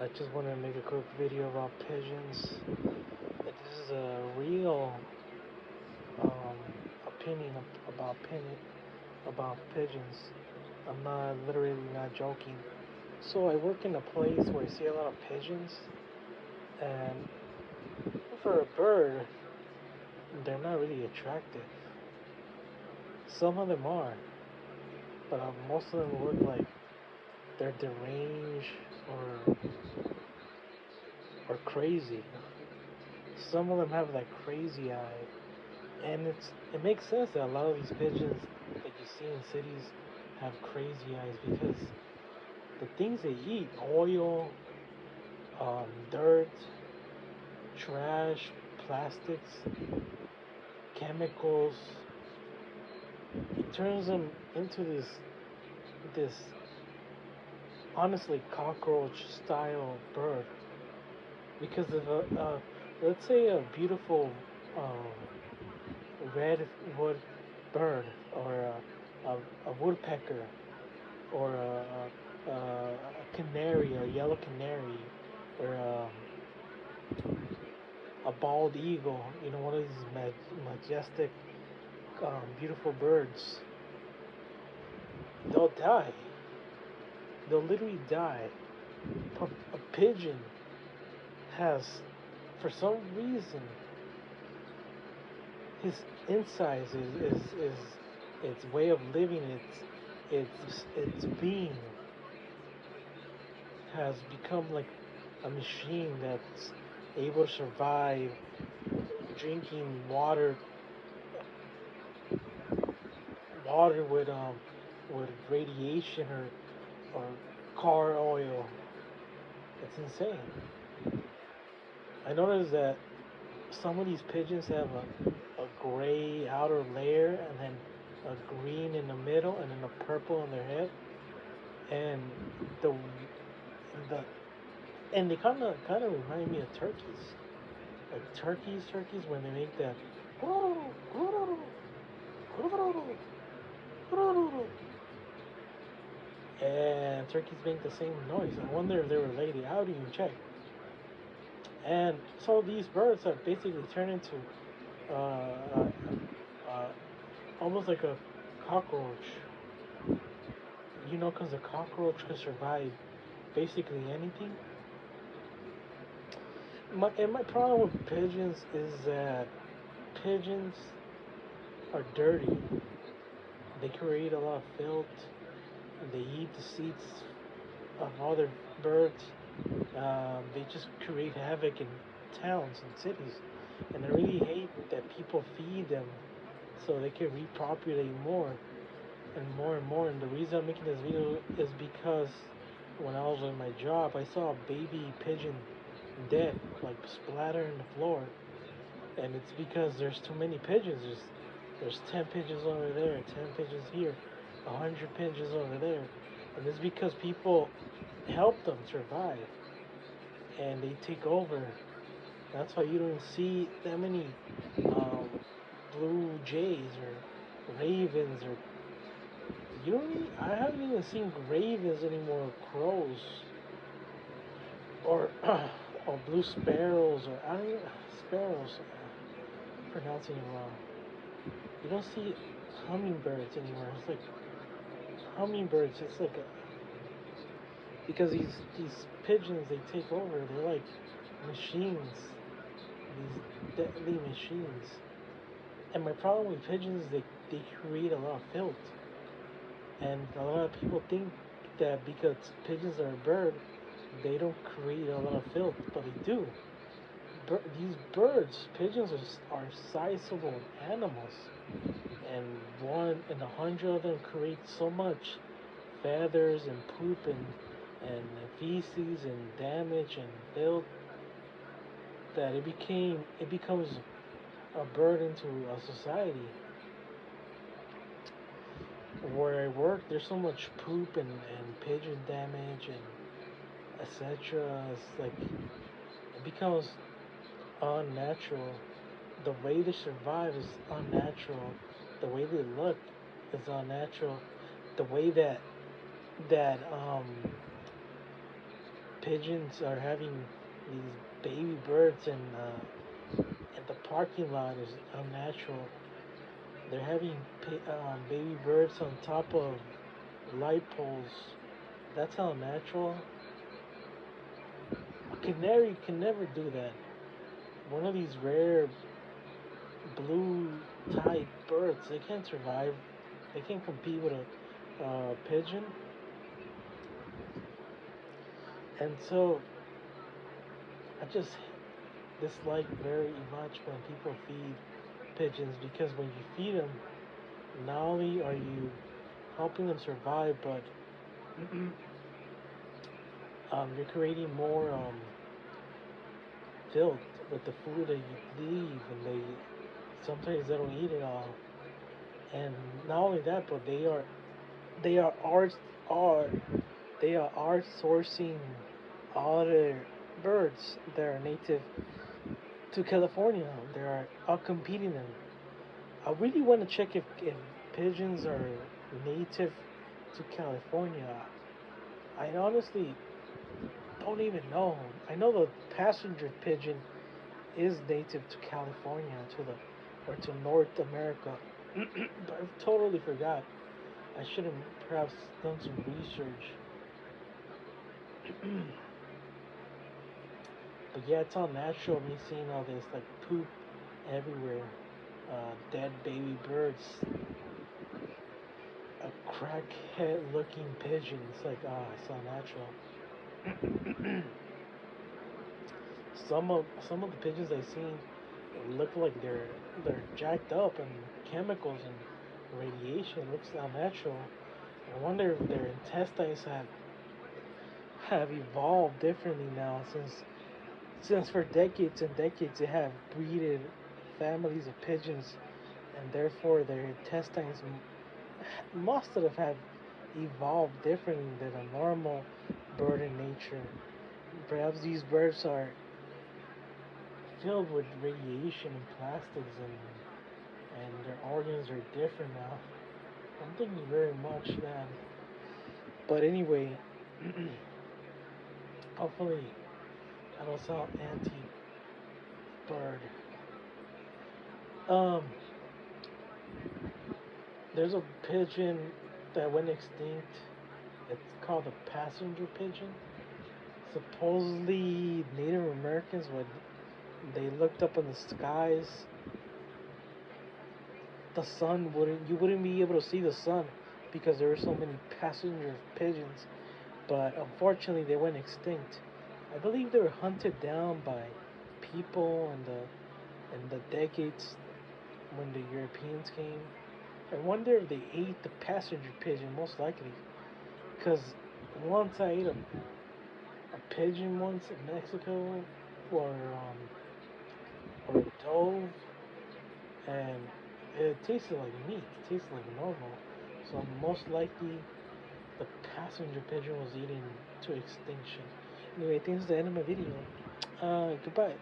I just want to make a quick video about pigeons. This is a real um, opinion about pigeons. I'm not literally not joking. So I work in a place where I see a lot of pigeons, and for a bird, they're not really attractive. Some of them are, but most of them look like they're deranged or crazy. Some of them have like crazy eye, and it makes sense that a lot of these pigeons that you see in cities have crazy eyes because the things they eat, oil, dirt, trash, plastics, chemicals, it turns them into this honestly cockroach style bird because of let's say a beautiful redwood bird or a woodpecker or a canary, a yellow canary, or a bald eagle. You know, one of these majestic, beautiful birds. They'll die. They'll literally die. A pigeon has, for some reason, his insides is its way of living, its being has become like a machine that's able to survive drinking water with radiation or car oil. It's insane. I noticed that some of these pigeons have a gray outer layer and then a green in the middle and then a purple on their head. And the the and they kind of remind me of turkeys. Like turkeys when they make that and turkeys make the same noise. I wonder if they were related. How do you check? And so these birds have basically turned into uh, uh, uh, almost like a cockroach. You know, because a cockroach can survive basically anything. My problem with pigeons is that pigeons are dirty. They create a lot of filth. They eat the seeds of other birds. They just create havoc in towns and cities, and I really hate that people feed them so they can repopulate more and more and more. And the reason I'm making this video is because when I was on my job, I saw a baby pigeon dead, like splattered on the floor, and it's because there's too many pigeons. There's 10 pigeons over there, 10 pigeons here, 100 pigeons over there, and it's because people help them survive and they take over. That's why you don't see that many um, blue jays or ravens or you don't. I haven't even seen ravens anymore. Crows or or blue sparrows or I don't even sparrows. I'm pronouncing it wrong. You don't see hummingbirds anymore. It's like hummingbirds. It's like because these pigeons they take over. They're like machines. These deadly machines. And my problem with pigeons is they create a lot of filth. And a lot of people think that because pigeons are a bird, they don't create a lot of filth, but they do. These birds, pigeons are sizable animals, and 1 in 100 of them create so much feathers and poop and feces and damage and filth that it becomes a burden to a society. Where I work, there's so much poop and pigeon damage and etc. It's like it becomes unnatural. The way they survive is unnatural. The way they look is unnatural. The way that pigeons are having these baby birds in the parking lot is unnatural. They're having baby birds on top of light poles. That's unnatural. A canary can never do that. One of these rare blue type birds, they can't survive. They can't compete with a pigeon. And so I just dislike very much when people feed pigeons because when you feed them, not only are you helping them survive, but you're creating more filth with the food that you leave, and they sometimes they don't eat it all. And not only that, but they are art are they are sourcing all their birds that are native to California. They are out competing them. I really want to check if pigeons are native to California. I honestly don't even know. I know the passenger pigeon is native to California, to the or to North America, but I totally forgot. I should have perhaps done some research. But yeah, it's all natural. Me seeing all this like poop everywhere, dead baby birds, a crackhead-looking pigeon. It's like it's all natural. Some of the pigeons I've seen look like they're jacked up and chemicals and radiation looks unnatural. I wonder if their intestines have evolved differently now since for decades and decades they have breeded families of pigeons and therefore their intestines must have evolved differently than a normal bird in nature. Perhaps these birds are filled with radiation and plastics and their organs are different now. I'm thinking very much that. But anyway, hopefully I don't sound anti-bird. Um, there's a pigeon that went extinct. It's called a passenger pigeon. Supposedly Native Americans when they looked up in the skies, the sun wouldn't you wouldn't be able to see the sun because there were so many passenger pigeons. But unfortunately they went extinct. I believe they were hunted down by people in the decades when the Europeans came. I wonder if they ate the passenger pigeon, most likely. Because once I ate a pigeon once in Mexico for a dove, and it tasted like meat. It tasted like normal. So most likely the passenger pigeon was eaten to extinction. Anyway, I think this is the end of my video. Goodbye.